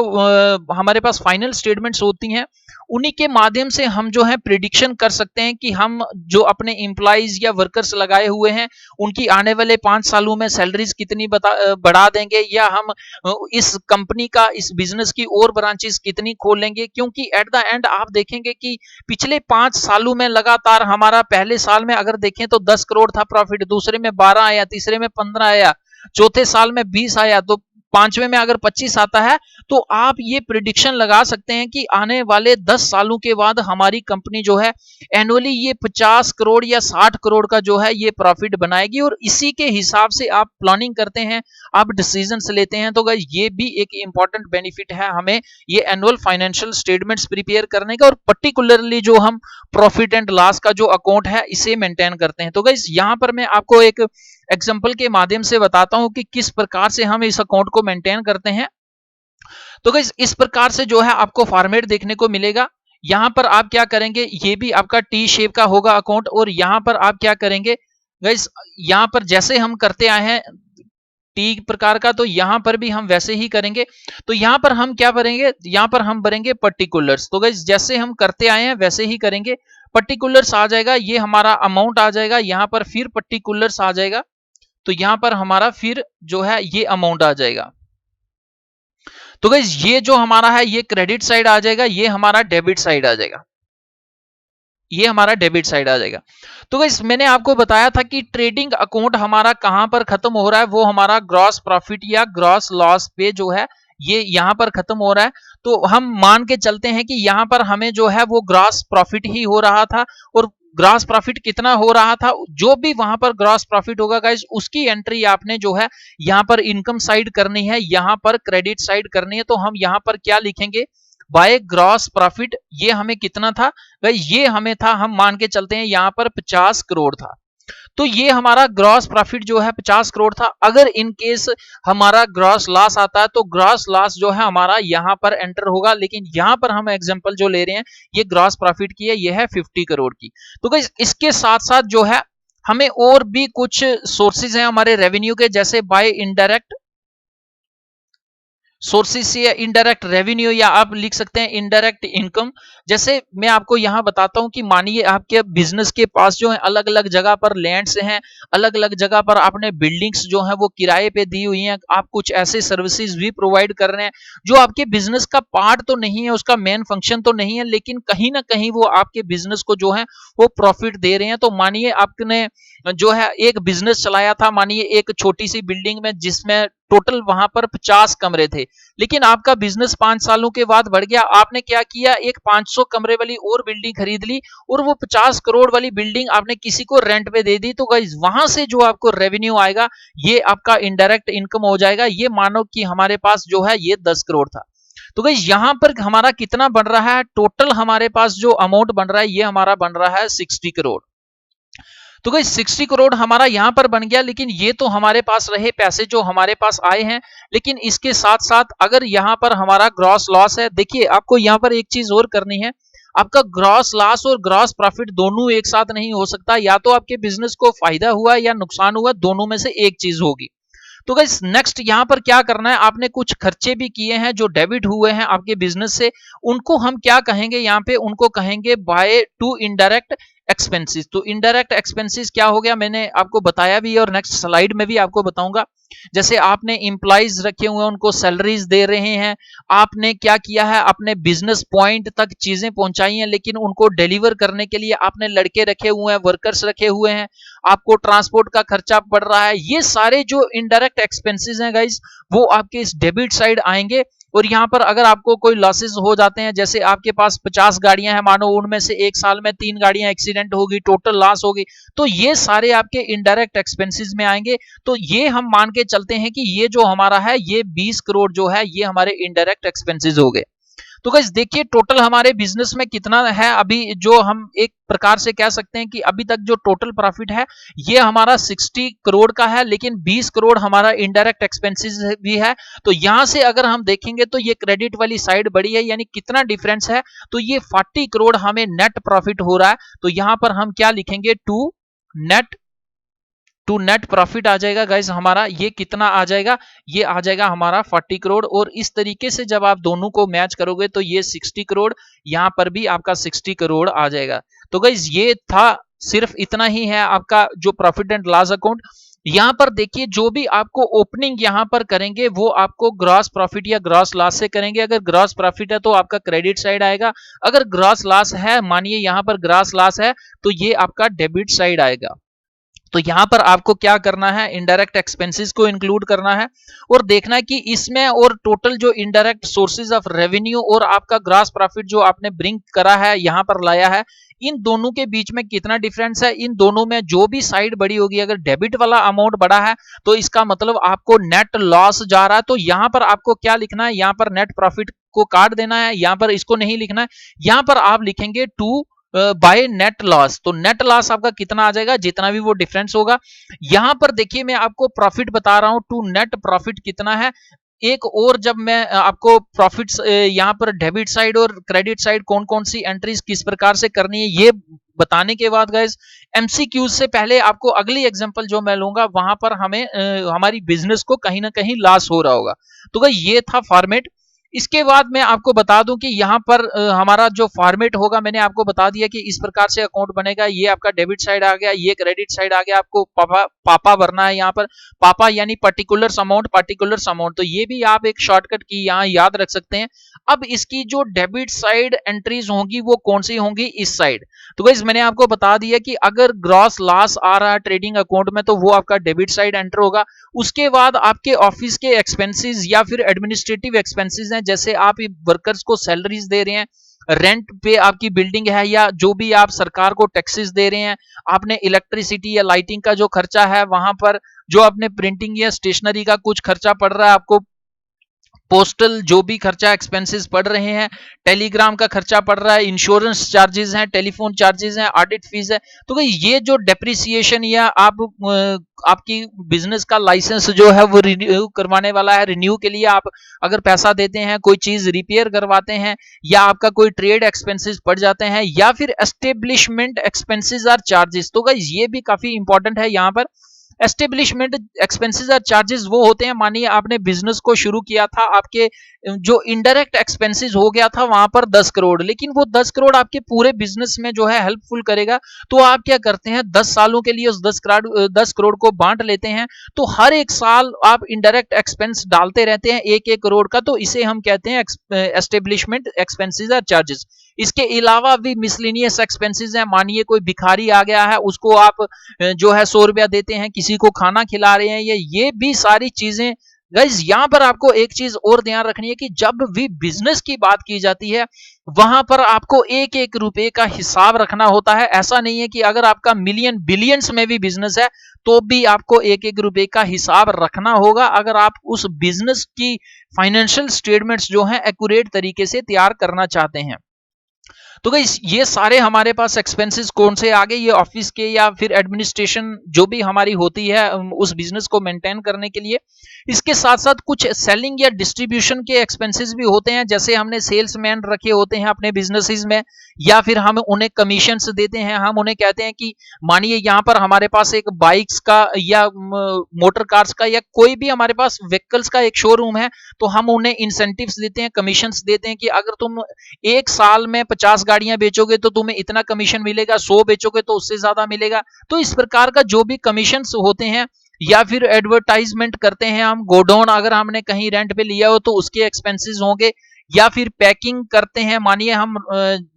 हमारे पास फाइनल स्टेटमेंट्स होती हैं, उन्हीं के माध्यम से हम जो है प्रिडिक्शन कर सकते हैं कि हम जो अपने एम्प्लॉइज या वर्कर्स लगाए हुए हैं उनकी आने वाले 5 सालों में सैलरीज कितनी बढ़ा देंगे, या हम इस कंपनी का, इस बिजनेस की और ब्रांचेस कितनी खोल लेंगे। क्योंकि एट द एंड आप देखेंगे कि पिछले 5 सालों में लगातार हमारा, पहले साल में अगर देखें तो 10 करोड़ था प्रॉफिट, दूसरे में 12 आया, तीसरे में 15 आया, चौथे साल में 20 आया, तो पांचवें में अगर 25 आता है, तो आप ये प्रिडिक्शन लगा सकते हैं कि आने वाले 10 सालों के बाद हमारी कंपनी जो है एनुअली ये 50 करोड़ या 60 करोड़ का जो है ये प्रॉफिट बनाएगी। और इसी के हिसाब से आप प्लानिंग करते हैं, आप डिसीजंस लेते हैं। तो गाइस ये भी एक इंपॉर्टेंट बेनिफिट है हमें ये एनुअल फाइनेंशियल स्टेटमेंट्स प्रिपेयर करने का, और पर्टिकुलरली जो हम प्रॉफिट एंड लॉस का जो अकाउंट है इसे मेंटेन करते हैं। तो गाइस यहां पर मैं आपको एक एग्जाम्पल के माध्यम से बताता हूं कि किस प्रकार से हम इस अकाउंट को मेंटेन करते हैं। तो गाइस इस प्रकार से जो है आपको फॉर्मेट देखने को मिलेगा। यहां पर आप क्या करेंगे, ये भी आपका टी शेप का होगा अकाउंट, और यहां पर आप क्या करेंगे गाइस, यहां पर जैसे हम करते आए हैं टी प्रकार का, तो यहां पर भी हम वैसे ही करेंगे। तो यहां पर हम क्या करेंगे, यहां पर हम भरेंगे पर्टिकुलर्स। तो गाइस जैसे हम करते आए हैं वैसे ही करेंगे। पर्टिकुलर्स आ जाएगा, ये हमारा अमाउंट आ जाएगा, यहां पर फिर पर्टिकुलर्स आ जाएगा, तो यहां पर हमारा फिर जो है ये अमाउंट आ जाएगा। तो गाइस ये जो हमारा है ये क्रेडिट साइड आ जाएगा, ये हमारा डेबिट साइड आ जाएगा, ये हमारा डेबिट साइड आ जाएगा। तो गाइस मैंने आपको बताया था कि ट्रेडिंग अकाउंट हमारा कहां पर खत्म हो रहा है, वो हमारा ग्रॉस प्रॉफिट या ग्रॉस लॉस पे जो है ये यहां पर खत्म हो रहा है। तो हम मान के चलते हैं कि यहां पर हमें जो है वो ग्रॉस प्रॉफिट ही हो रहा था, और ग्रॉस प्रॉफिट कितना हो रहा था, जो भी वहां पर ग्रॉस प्रॉफिट होगा गाइस उसकी एंट्री आपने जो है यहां पर इनकम साइड करनी है, यहां पर क्रेडिट साइड करनी है। तो हम यहां पर क्या लिखेंगे, बाय ग्रॉस प्रॉफिट, ये हमें कितना था भाई, ये हमें था, हम मान के चलते हैं यहां पर 50 करोड़ था। तो ये हमारा ग्रॉस प्रॉफिट जो है 50 करोड़ था। अगर इन केस हमारा ग्रॉस लॉस आता है तो ग्रॉस लॉस जो है हमारा यहां पर एंटर होगा, लेकिन यहां पर हम एग्जांपल जो ले रहे हैं ये ग्रॉस प्रॉफिट की है, ये है 50 करोड़ की। तो गाइस इसके साथ साथ जो है हमें और भी कुछ सोर्सेज हैं हमारे रेवेन्यू के, जैसे बाय इनडायरेक्ट सोर्सेस या इनडायरेक्ट रेवेन्यू, या आप लिख सकते हैं इनडायरेक्ट इनकम। जैसे मैं आपको यहाँ बताता हूँ कि मानिए आपके बिजनेस के पास जो है अलग अलग जगह पर लैंड्स हैं, अलग अलग जगह पर आपने बिल्डिंग्स जो है वो किराए पे दी हुई हैं, आप कुछ ऐसे सर्विसेज भी प्रोवाइड कर रहे हैं जो आपके बिजनेस का पार्ट तो नहीं है, उसका मेन फंक्शन तो नहीं है, लेकिन कहीं ना कहीं वो आपके बिजनेस को जो है वो प्रॉफिट दे रहे हैं। तो मानिए आपने जो है एक बिजनेस चलाया था, मानिए एक छोटी सी बिल्डिंग में जिसमें टोटल वहां पर 50 कमरे थे, लेकिन आपका बिजनेस 5 सालों के बाद बढ़ गया, आपने क्या किया, एक 500 कमरे वाली और बिल्डिंग खरीद ली और वो 50 करोड़ वाली बिल्डिंग आपने किसी को रेंट पे दे दी। तो गाइस वहां से जो आपको रेवेन्यू आएगा ये आपका इनडायरेक्ट इनकम हो जाएगा। ये मानो कि हमारे पास जो है ये 10 करोड़ था। तो गाइस यहां पर हमारा कितना बन रहा है, टोटल हमारे पास जो अमाउंट बन रहा है ये हमारा बन रहा है 60 करोड़। तो गाइस 60 करोड़ हमारा यहां पर बन गया, लेकिन ये तो हमारे पास रहे पैसे जो हमारे पास आए हैं, लेकिन इसके साथ साथ अगर यहां पर हमारा ग्रॉस लॉस है, देखिए आपको यहां पर एक चीज और करनी है, आपका ग्रॉस लॉस और ग्रॉस प्रॉफिट दोनों एक साथ नहीं हो सकता, या तो आपके बिजनेस को फायदा हुआ या नुकसान हुआ, दोनों में से एक चीज होगी। तो गाइस नेक्स्ट यहां पर क्या करना है, आपने कुछ खर्चे भी किए हैं जो डेबिट हुए हैं आपके बिजनेस से, उनको हम क्या कहेंगे यहाँ पे, उनको कहेंगे बाय टू इनडायरेक्ट एक्सपेंसेस। तो इनडायरेक्ट एक्सपेंसेस क्या हो गया, मैंने आपको बताया भी और नेक्स्ट स्लाइड में भी आपको बताऊंगा। जैसे आपने इंप्लॉइज रखे हुए हैं, उनको सैलरीज दे रहे हैं, आपने क्या किया है, अपने बिजनेस पॉइंट तक चीजें पहुंचाई हैं, लेकिन उनको डिलीवर करने के लिए आपने लड़के रखे हुए हैं, वर्कर्स रखे हुए हैं, आपको ट्रांसपोर्ट का खर्चा पड़ रहा है। ये सारे जो इनडायरेक्ट एक्सपेंसेस हैं गाइस वो आपके इस डेबिट साइड आएंगे। और यहां पर अगर आपको कोई लॉसेस हो जाते हैं, जैसे आपके पास 50 गाड़ियां हैं, मानो उनमें से एक साल में 3 गाड़ियां एक्सीडेंट होगी, टोटल लॉस होगी, तो ये सारे आपके इनडायरेक्ट एक्सपेंसेस में आएंगे। तो ये हम मान के चलते हैं कि ये जो हमारा है ये 20 करोड़ जो है ये हमारे इनडायरेक्ट एक्सपेंसेस हो गए। तो गाइस देखिए टोटल हमारे बिजनेस में कितना है, अभी जो हम एक प्रकार से कह सकते हैं कि अभी तक जो टोटल प्रॉफिट है ये हमारा 60 करोड़ का है, लेकिन 20 करोड़ हमारा इनडायरेक्ट एक्सपेंसेस भी है। तो यहां से अगर हम देखेंगे तो ये क्रेडिट वाली साइड बड़ी है, यानी कितना डिफरेंस है, तो ये 40 करोड़ हमें नेट प्रॉफिट हो रहा है। तो यहां पर हम क्या लिखेंगे, नेट टू नेट प्रॉफिट आ जाएगा गाइस हमारा, ये कितना आ जाएगा, ये आ जाएगा हमारा 40 करोड़। और इस तरीके से जब आप दोनों को मैच करोगे तो ये 60 करोड़, यहां पर भी आपका 60 करोड़ आ जाएगा। तो गाइस ये था, सिर्फ इतना ही है आपका जो प्रॉफिट एंड लॉस अकाउंट। यहां पर देखिए जो भी आपको ओपनिंग यहां पर करेंगे वो आपको ग्रॉस प्रॉफिट या ग्रॉस लॉस से करेंगे। अगर ग्रॉस प्रॉफिट है तो आपका क्रेडिट साइड आएगा, अगर ग्रॉस लॉस है, मानिए यहां पर ग्रॉस लॉस है, तो ये आपका डेबिट साइड आएगा। तो यहां पर आपको क्या करना है, इनडायरेक्ट एक्सपेंसेस को इंक्लूड करना है और देखना है कि इसमें और टोटल जो इनडायरेक्ट सोर्सेज ऑफ रेवेन्यू और आपका ग्रॉस प्रॉफिट जो आपने ब्रिंग करा है, यहां पर लाया है, इन दोनों के बीच में कितना डिफरेंस है। इन दोनों में जो भी साइड बड़ी होगी, अगर डेबिट वाला अमाउंट बड़ा है तो इसका मतलब आपको नेट लॉस जा रहा है। तो यहां पर आपको क्या लिखना है, यहां पर नेट प्रॉफिट को काट देना है, यहां पर इसको नहीं लिखना है, यहां पर आप लिखेंगे टू बाय नेट लॉस। तो नेट लॉस आपका कितना आ जाएगा, जितना भी वो डिफरेंस होगा। यहां पर देखिए मैं आपको प्रॉफिट बता रहा हूं, टू नेट प्रॉफिट कितना है। एक और जब मैं आपको प्रॉफिट्स यहां पर डेबिट साइड और क्रेडिट साइड कौन कौन सी एंट्रीज किस प्रकार से करनी है ये बताने के बाद गाइस, एमसीक्यूज से पहले आपको अगली एग्जांपल जो मैं लूंगा वहां पर हमें हमारी बिजनेस को कहीं ना कहीं लॉस हो रहा होगा। तो गाइस ये था फॉर्मेट। इसके बाद मैं आपको बता दूं कि यहाँ पर हमारा जो फॉर्मेट होगा, मैंने आपको बता दिया कि इस प्रकार से अकाउंट बनेगा। ये आपका डेबिट साइड आ गया, ये क्रेडिट साइड आ गया, आपको पापा भरना है यहाँ पर, पापा यानी पर्टिकुलर अमाउंट। तो ये भी आप एक शॉर्टकट की यहाँ याद रख सकते हैं। अब इसकी जो डेबिट साइड एंट्रीज होंगी वो कौन सी होंगी, इस साइड। तो गाइस मैंने आपको बता दिया कि अगर ग्रॉस लॉस आ रहा है ट्रेडिंग अकाउंट में तो वो आपका डेबिट साइड एंटर होगा। उसके बाद आपके ऑफिस के एक्सपेंसेस या फिर एडमिनिस्ट्रेटिव एक्सपेंसेस हैं, जैसे आप वर्कर्स को सैलरीज दे रहे हैं, रेंट पे आपकी बिल्डिंग है, या जो भी आप सरकार को टैक्सेस दे रहे हैं, आपने इलेक्ट्रिसिटी या लाइटिंग का जो खर्चा है, वहां पर जो आपने प्रिंटिंग या स्टेशनरी का कुछ खर्चा पड़ रहा है आपको, पोस्टल जो भी खर्चा एक्सपेंसेस पड़ रहे हैं, टेलीग्राम का खर्चा पड़ रहा है, इंश्योरेंस चार्जेस हैं, टेलीफोन चार्जेस हैं, ऑडिट फीस है। तो भाई ये जो डेप्रिसिएशन या आपकी बिजनेस का लाइसेंस जो है वो रिन्यू करवाने वाला है, रिन्यू के लिए आप अगर पैसा देते हैं, कोई चीज रिपेयर करवाते हैं, या आपका कोई ट्रेड एक्सपेंसेस पड़ जाते हैं, या फिर एस्टेब्लिशमेंट एक्सपेंसेस आर चार्जेस। तो गाइस ये भी काफी इंपॉर्टेंट है यहाँ पर। एस्टेब्लिशमेंट एक्सपेंसेस और चार्जेस वो होते हैं, मानिए आपने बिजनेस को शुरू किया था, आपके जो इनडायरेक्ट एक्सपेंसेस हो गया था वहां पर 10 करोड़, लेकिन वो 10 करोड़ आपके पूरे बिजनेस में जो है हेल्पफुल करेगा, तो आप क्या करते हैं 10 सालों के लिए उस 10 करोड़ को बांट लेते हैं। तो हर एक साल आप इनडायरेक्ट एक्सपेंस डालते रहते हैं 1-1 करोड़ का, तो इसे हम कहते हैं एस्टेब्लिशमेंट एक्सपेंसेस और चार्जेस। इसके अलावा भी मिसलेनियस एक्सपेंसेस हैं, मानिए कोई भिखारी आ गया है, उसको आप जो है 100 रुपया देते हैं, किसी को खाना खिला रहे हैं, ये भी सारी चीजें। गाइज यहां पर आपको एक चीज और ध्यान रखनी है कि जब भी बिजनेस की बात की जाती है वहां पर आपको एक एक रुपए का हिसाब रखना होता है। ऐसा नहीं है कि अगर आपका मिलियन बिलियंस में भी बिजनेस है तो भी आपको एक एक रुपए का हिसाब रखना होगा, अगर आप उस बिजनेस की फाइनेंशियल स्टेटमेंट्स जो है एक्यूरेट तरीके से तैयार करना चाहते हैं। तो गाइस ये सारे हमारे पास एक्सपेंसेस कौन से आ गए, ये ऑफिस के या फिर एडमिनिस्ट्रेशन जो भी हमारी होती है उस बिजनेस को मेंटेन करने के लिए। इसके साथ साथ कुछ सेलिंग या डिस्ट्रीब्यूशन के एक्सपेंसेस भी होते हैं, जैसे हमने सेल्समैन रखे होते हैं अपने बिजनेसेस में, या फिर हम उन्हें कमीशंस देते हैं। हम उन्हें कहते हैं कि मानिए यहाँ पर हमारे पास एक बाइक्स का या मोटर कार्स का या कोई भी हमारे पास व्हीकल्स का एक शोरूम है, तो हम उन्हें इंसेंटिव्स देते हैं, कमीशंस देते हैं कि अगर तुम एक साल में 50 गाड़ियां बेचोगे तो तुम्हें इतना कमीशन मिलेगा, 100 बेचोगे तो उससे ज्यादा मिलेगा। तो इस प्रकार का जो भी कमीशन होते हैं, या फिर एडवर्टाइजमेंट करते हैं हम, गोडाउन अगर हमने कहीं रेंट पे लिया हो तो उसके एक्सपेंसेस होंगे, या फिर पैकिंग करते हैं, मानिए हम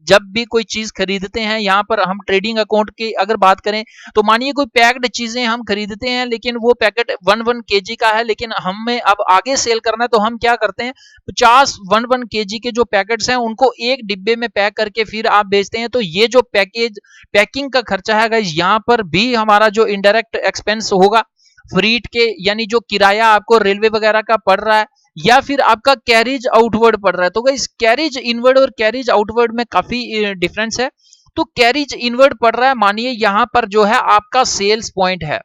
जब भी कोई चीज खरीदते हैं, यहाँ पर हम ट्रेडिंग अकाउंट की अगर बात करें तो मानिए कोई पैक्ड चीजें हम खरीदते हैं, लेकिन वो पैकेट 1 kg का है, लेकिन हमें अब आगे सेल करना है, तो हम क्या करते हैं 50 1 kg के जो पैकेट्स हैं उनको एक डिब्बे में पैक करके फिर आप बेचते हैं। तो ये जो पैकिंग का खर्चा है गाइस, यहाँ पर भी हमारा जो इनडायरेक्ट एक्सपेंस होगा, फ्रीट के यानी जो किराया आपको रेलवे वगैरह का पड़ रहा है, या फिर आपका कैरिज आउटवर्ड पड़ रहा है। तो गाइस कैरिज इनवर्ड और कैरिज आउटवर्ड में काफी डिफरेंस है। तो कैरिज इनवर्ड पड़ रहा है, मानिए यहां पर जो है आपका सेल्स पॉइंट है,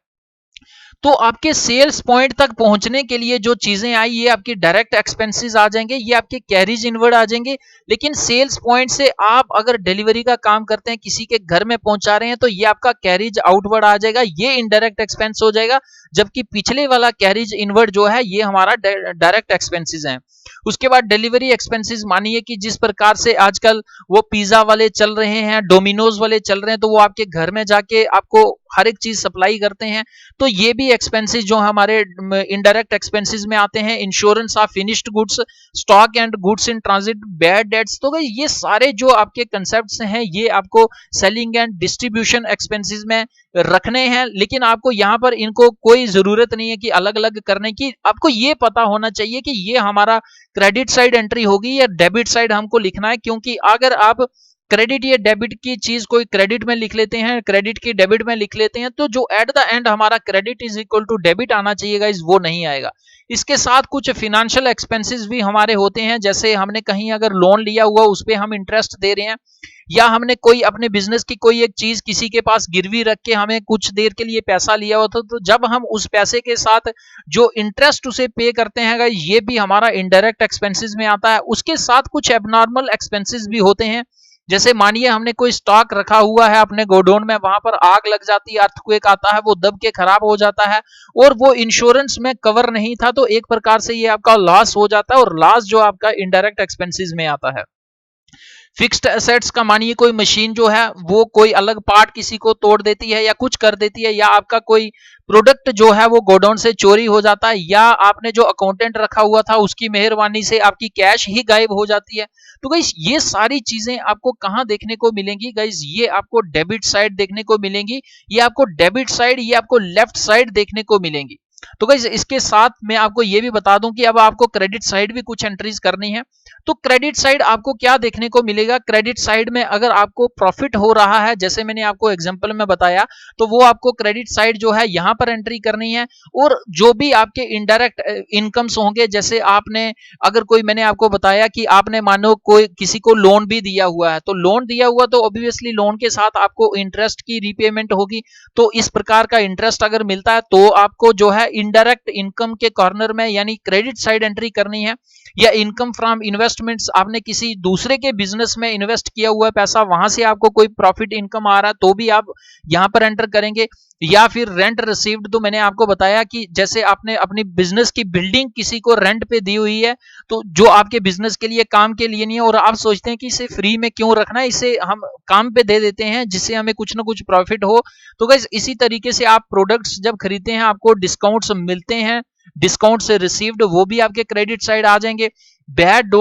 तो आपके सेल्स पॉइंट तक पहुंचने के लिए जो चीजें आई ये आपके डायरेक्ट एक्सपेंसेस आ जाएंगे, ये आपके कैरिज इनवर्ड आ जाएंगे। लेकिन सेल्स पॉइंट से आप अगर डिलीवरी का काम करते हैं, किसी के घर में पहुंचा रहे हैं, तो ये आपका कैरिज आउटवर्ड आ जाएगा, ये इनडायरेक्ट एक्सपेंस हो जाएगा। जबकि पिछले वाला कैरिज इनवर्ड जो है ये हमारा डायरेक्ट एक्सपेंसेस है। उसके बाद डिलीवरी एक्सपेंसेस, मानिए कि जिस प्रकार से आजकल वो पिज्जा वाले चल रहे हैं, डोमिनोज वाले चल रहे हैं, तो वो आपके घर में जाके आपको हर एक चीज सप्लाई करते हैं, तो ये भी एक्सपेंसेस जो हमारे इनडायरेक्ट एक्सपेंसेस में आते हैं। Insurance of finished goods, stock and goods in transit, bad debts. तो ये सारे जो आपके कंसेप्ट्स हैं ये आपको सेलिंग एंड डिस्ट्रीब्यूशन एक्सपेंसेस में रखने हैं, लेकिन आपको यहाँ पर इनको कोई जरूरत नहीं है कि अलग अलग करने की। आपको ये पता होना चाहिए कि ये हमारा क्रेडिट साइड एंट्री होगी या डेबिट साइड हमको लिखना है, क्योंकि अगर आप क्रेडिट या डेबिट की चीज कोई क्रेडिट में लिख लेते हैं, क्रेडिट की डेबिट में लिख लेते हैं, तो जो एट द एंड हमारा credit is equal to debit आना चाहिए गाइस, वो नहीं आएगा। इसके साथ कुछ फिनेंशियल एक्सपेंसेस भी हमारे होते हैं, जैसे हमने कहीं अगर लोन लिया हुआ उस पर हम इंटरेस्ट दे रहे हैं, या हमने कोई अपने बिजनेस की कोई एक चीज किसी के पास गिरवी रख के हमें कुछ देर के लिए पैसा लिया हुआ था, तो जब हम उस पैसे के साथ जो इंटरेस्ट उसे पे करते हैं ये भी हमारा इनडायरेक्ट एक्सपेंसेस में आता है। उसके साथ कुछ एबनॉर्मल एक्सपेंसेस भी होते हैं, जैसे मानिए हमने कोई स्टॉक रखा हुआ है अपने गोडाउन में, वहां पर आग लग जाती है, अर्थक्वेक आता है, वो दब के खराब हो जाता है और वो इंश्योरेंस में कवर नहीं था, तो एक प्रकार से ये आपका लॉस हो जाता है, और लॉस जो आपका इनडायरेक्ट एक्सपेंसेस में आता है। फिक्स्ड एसेट्स का मानिए कोई मशीन जो है वो कोई अलग पार्ट किसी को तोड़ देती है या कुछ कर देती है, या आपका कोई प्रोडक्ट जो है वो गोडाउन से चोरी हो जाता है, या आपने जो अकाउंटेंट रखा हुआ था उसकी मेहरबानी से आपकी कैश ही गायब हो जाती है। तो गाइस ये सारी चीजें आपको कहां देखने को मिलेंगी गाइस, ये आपको डेबिट साइड देखने को मिलेंगी, ये आपको डेबिट साइड, ये आपको लेफ्ट साइड देखने को मिलेंगी। तो गाइस इसके साथ मैं आपको ये भी बता दूं कि अब आपको क्रेडिट साइड भी कुछ एंट्रीज करनी है। तो क्रेडिट साइड आपको क्या देखने को मिलेगा, क्रेडिट साइड में अगर आपको प्रॉफिट हो रहा है, जैसे मैंने आपको एग्जांपल में बताया, तो वो आपको क्रेडिट साइड जो है यहां पर एंट्री करनी है। और जो भी आपके इनडायरेक्ट इनकम्स होंगे, जैसे आपने अगर कोई, मैंने आपको बताया कि आपने मानो कोई किसी को लोन भी दिया हुआ है, तो लोन दिया हुआ तो ऑब्वियसली लोन के साथ आपको इंटरेस्ट की रीपेमेंट होगी, तो इस प्रकार का इंटरेस्ट अगर मिलता है तो आपको जो है इनडायरेक्ट इनकम के कॉर्नर में यानी क्रेडिट साइड एंट्री करनी है। या इनकम फ्रॉम इन्वेस्टमेंट्स, आपने किसी दूसरे के बिजनेस में इन्वेस्ट किया हुआ है पैसा, वहां से आपको कोई प्रॉफिट इनकम आ रहा है तो भी आप यहां पर एंटर करेंगे। या फिर रेंट रिसीव्ड, तो मैंने आपको बताया कि जैसे आपने अपनी बिजनेस की बिल्डिंग किसी को रेंट पे दी हुई है, तो जो आपके बिजनेस के लिए काम के लिए नहीं है और आप सोचते हैं कि इसे फ्री में क्यों रखना है, इसे हम काम पे दे देते हैं जिससे हमें कुछ ना कुछ प्रॉफिट हो। तो गाइस इसी तरीके से आप प्रोडक्ट्स जब खरीदते हैं आपको डिस्काउंट्स मिलते हैं, डिस्काउंट से रिसीव्ड वो भी आपके क्रेडिट साइड आ जाएंगे। बैड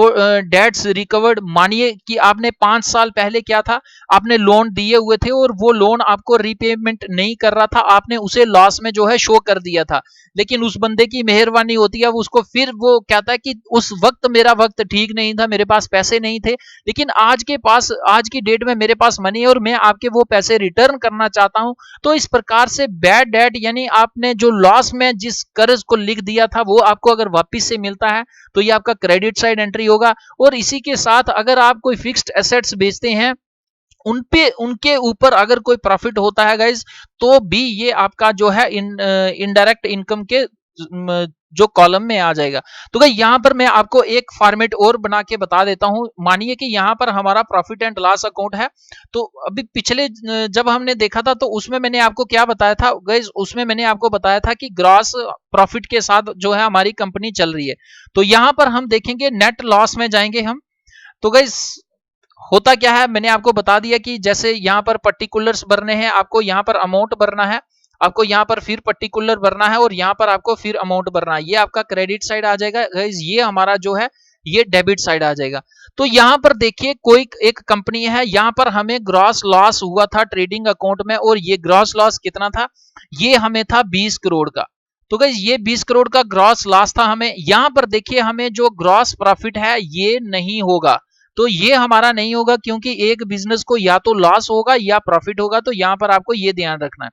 डेट्स रिकवर्ड, मानिए कि आपने 5 साल पहले क्या था, आपने लोन दिए हुए थे और वो लोन आपको रीपेमेंट नहीं कर रहा था, आपने उसे लॉस में जो है शो कर दिया था, लेकिन उस बंदे की मेहरबानी होती है, उसको फिर वो कहता है कि उस वक्त मेरा वक्त ठीक नहीं था, मेरे पास पैसे नहीं थे, लेकिन आज की डेट में मेरे पास मनी है और मैं आपके वो पैसे रिटर्न करना चाहता हूं। तो इस प्रकार से बैड डेट यानी आपने जो लॉस में जिस कर्ज को लिख दिया था वो आपको अगर वापस से मिलता है तो ये आपका क्रेडिट साइड एंट्री होगा। और इसी के साथ अगर आप कोई फिक्स्ड एसेट्स बेचते हैं उनके ऊपर अगर कोई प्रॉफिट होता है गाइज, तो भी ये आपका जो है इनडायरेक्ट इनकम के जो कॉलम में आ जाएगा। तो गाइस यहां पर मैं आपको एक फॉर्मेट और बना के बता देता हूं। मानिए कि यहां पर हमारा प्रॉफिट एंड लॉस अकाउंट है, तो अभी पिछले जब हमने देखा था तो उसमें मैंने आपको क्या बताया था गाइस, उसमें मैंने आपको बताया था कि ग्रॉस प्रॉफिट के साथ जो है हमारी कंपनी चल रही है। तो यहां पर हम देखेंगे नेट लॉस में जाएंगे हम। तो गाइस होता क्या है, मैंने आपको बता दिया कि जैसे यहाँ पर पर्टिकुलर्स भरने हैं, आपको यहाँ पर अमाउंट भरना है, आपको यहाँ पर फिर पर्टिकुलर भरना है और यहाँ पर आपको फिर अमाउंट भरना है, ये आपका क्रेडिट साइड आ जाएगा। ये हमारा जो है ये डेबिट साइड आ जाएगा। तो यहाँ पर देखिए कोई एक कंपनी है, यहाँ पर हमें ग्रॉस लॉस हुआ था ट्रेडिंग अकाउंट में, और ये ग्रॉस लॉस कितना था, ये हमें था 20 करोड़ का। तो गाइस ये 20 करोड़ का ग्रॉस लॉस था हमें। यहाँ पर देखिए हमें जो ग्रॉस प्रॉफिट है ये नहीं होगा, तो ये हमारा नहीं होगा क्योंकि एक बिजनेस को या तो लॉस होगा या प्रॉफिट होगा, तो यहां पर आपको ये ध्यान रखना है।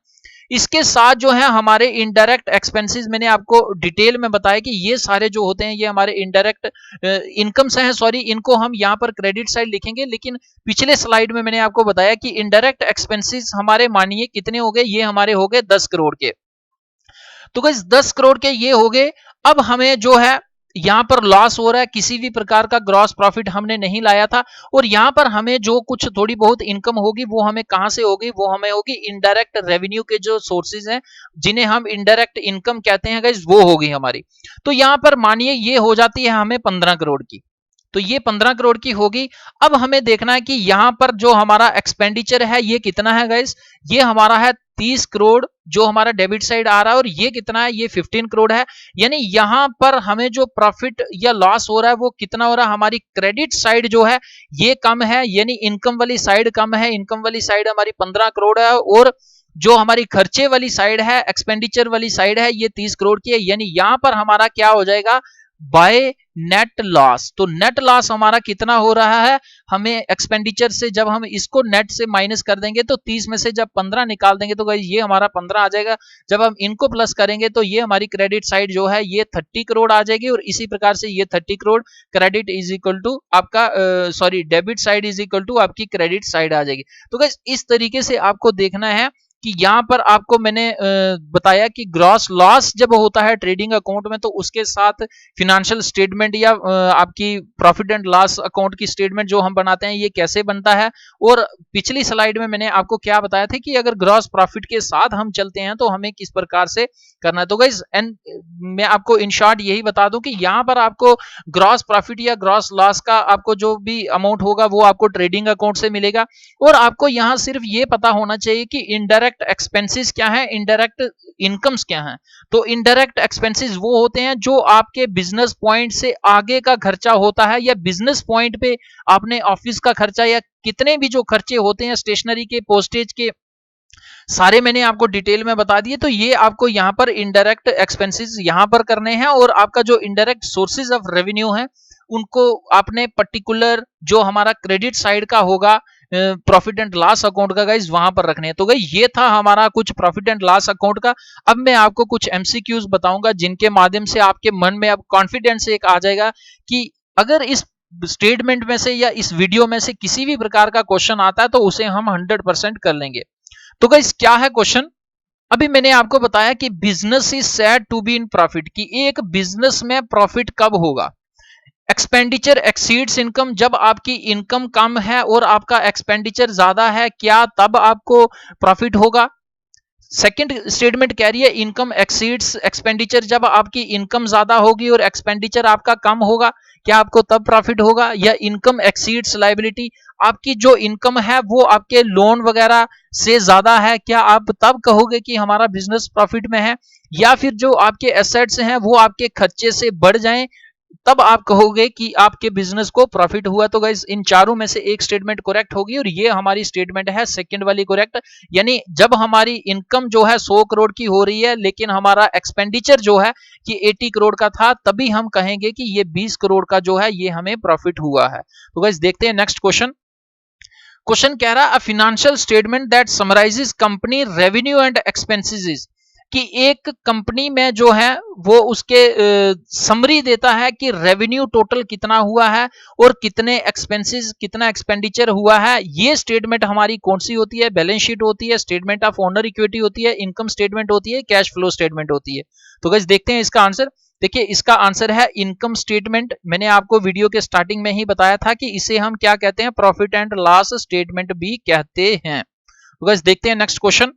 इसके साथ जो है हमारे इनडायरेक्ट एक्सपेंसेस, मैंने आपको डिटेल में बताया कि ये सारे जो होते हैं ये हमारे इनडायरेक्ट इनकम्स हैं, सॉरी इनको हम यहाँ पर क्रेडिट साइड लिखेंगे, लेकिन पिछले स्लाइड में मैंने आपको बताया कि इनडायरेक्ट एक्सपेंसेस हमारे मानिए कितने हो गए, ये हमारे हो गए 10 करोड़ के। तो गाइस 10 करोड़ के ये हो गए। अब हमें जो है यहां पर लॉस हो रहा है, किसी भी प्रकार का ग्रॉस प्रॉफिट हमने नहीं लाया था, और यहां पर हमें जो कुछ थोड़ी बहुत इनकम होगी वो हमें कहां से होगी, वो हमें होगी इनडायरेक्ट रेवेन्यू के जो सोर्सेज हैं जिन्हें हम इनडायरेक्ट इनकम कहते हैं गाइस, वो होगी हमारी। तो यहां पर मानिए ये हो जाती है हमें 15 करोड़ की, तो ये 15 करोड़ की होगी। अब हमें देखना है कि यहां पर जो हमारा एक्सपेंडिचर है ये कितना है गाइस, ये हमारा है 30 करोड़ जो हमारा डेबिट साइड आ रहा है, और ये कितना है, ये 15 करोड़ है। यानी यहां पर हमें जो प्रॉफिट या लॉस हो रहा है वो कितना हो रहा है, हमारी क्रेडिट साइड जो है ये कम है, यानी इनकम वाली साइड कम है, इनकम वाली साइड हमारी 15 करोड़ है, और जो हमारी खर्चे वाली साइड है, एक्सपेंडिचर वाली साइड है, ये 30 करोड़ की है। यानी यहां पर हमारा क्या हो जाएगा, बाय नेट लॉस। तो नेट लॉस हमारा कितना हो रहा है, हमें एक्सपेंडिचर से जब हम इसको नेट से माइनस कर देंगे तो 30 में से जब 15 निकाल देंगे तो गाइस ये हमारा 15 आ जाएगा। जब हम इनको प्लस करेंगे तो ये हमारी क्रेडिट साइड जो है ये 30 करोड़ आ जाएगी, और इसी प्रकार से ये 30 crore credit is equal to आपका sorry debit side is equal to आपकी क्रेडिट साइड आ जाएगी। तो गाइस इस तरीके से आपको देखना है कि यहां पर आपको मैंने बताया कि ग्रॉस लॉस जब होता है ट्रेडिंग अकाउंट में तो उसके साथ फिनेंशियल स्टेटमेंट या आपकी प्रॉफिट एंड लॉस अकाउंट की स्टेटमेंट जो हम बनाते हैं ये कैसे बनता है। और पिछली स्लाइड में मैंने आपको क्या बताया था कि अगर ग्रॉस प्रॉफिट के साथ हम चलते हैं तो हमें किस प्रकार से करना है। तो गाइस एंड मैं आपको इन शॉर्ट यही बता दूं कि यहां पर आपको ग्रॉस प्रॉफिट या ग्रॉस लॉस का आपको जो भी अमाउंट होगा वो आपको ट्रेडिंग अकाउंट से मिलेगा। और आपको यहां सिर्फ ये पता होना चाहिए कि इनडायरेक्ट एक्सपेंसेस क्या है, इनडायरेक्ट इनकम्स क्या है। तो इनडायरेक्ट एक्सपेंसेस वो होते हैं जो आपके बिजनेस पॉइंट से आगे का खर्चा होता है, या बिजनेस पॉइंट पे आपने ऑफिस का खर्चा या कितने भी जो खर्चे होते हैं स्टेशनरी के, पोस्टेज के, सारे मैंने आपको डिटेल में बता दिए। तो ये आपको यहाँ पर इनडायरेक्ट एक्सपेंसेस यहाँ पर करने हैं, और आपका जो इनडायरेक्ट सोर्सेज ऑफ रेवेन्यू है उनको आपने पर्टिकुलर जो हमारा क्रेडिट साइड का होगा प्रॉफिट एंड लॉस अकाउंट का गाइस वहां पर रखने हैं। तो गाइस ये था हमारा कुछ प्रॉफिट एंड लॉस अकाउंट का। अब मैं आपको कुछ एमसीक्यूज बताऊंगा जिनके माध्यम से आपके मन में अब कॉन्फिडेंस एक आ जाएगा कि अगर इस स्टेटमेंट में से या इस वीडियो में से किसी भी प्रकार का क्वेश्चन आता है तो उसे हम 100% कर लेंगे। तो गाइस क्या है क्वेश्चन, अभी मैंने आपको बताया कि business is said to be in profit, कि एक बिजनेस में प्रॉफिट कब होगा, एक्सपेंडिचर एक्सीड्स इनकम, जब आपकी इनकम कम है और आपका एक्सपेंडिचर ज्यादा है क्या तब आपको प्रॉफिट होगा। सेकंड स्टेटमेंट कह रही है इनकम एक्सीड्स एक्सपेंडिचर, जब आपकी इनकम ज्यादा होगी और एक्सपेंडिचर आपका कम होगा, क्या आपको तब प्रॉफिट होगा? या इनकम एक्सीड्स लायबिलिटी, आपकी जो इनकम है वो आपके लोन वगैरह से ज्यादा है, क्या आप तब कहोगे कि हमारा बिजनेस प्रॉफिट में है? या फिर जो आपके एसेट्स हैं वो आपके खर्चे से बढ़ जाएं, तब आप कहोगे कि आपके बिजनेस को प्रॉफिट हुआ? तो गाइस इन चारों में से एक स्टेटमेंट करेक्ट होगी और ये हमारी स्टेटमेंट है सेकंड वाली करेक्ट। यानी जब हमारी इनकम जो है 100 करोड़ की हो रही है लेकिन हमारा एक्सपेंडिचर जो है कि 80 करोड़ का था, तभी हम कहेंगे कि ये 20 करोड़ का जो है ये हमें प्रॉफिट हुआ है। तो गाइस देखते हैं नेक्स्ट क्वेश्चन। क्वेश्चन कह रहा है a financial statement that summarises company revenue and expenses, कि एक कंपनी में जो है वो उसके समरी देता है कि रेवेन्यू टोटल कितना हुआ है और कितने एक्सपेंसेस, कितना एक्सपेंडिचर हुआ है। ये स्टेटमेंट हमारी कौन सी होती है? बैलेंस शीट होती है, स्टेटमेंट ऑफ ओनर इक्विटी होती है, इनकम स्टेटमेंट होती है, कैश फ्लो स्टेटमेंट होती है। तो गाइस देखते हैं इसका आंसर। देखिए इसका आंसर है इनकम स्टेटमेंट। मैंने आपको वीडियो के स्टार्टिंग में ही बताया था कि इसे हम क्या कहते हैं? प्रॉफिट एंड लॉस स्टेटमेंट भी कहते हैं। तो गाइस देखते हैं नेक्स्ट क्वेश्चन।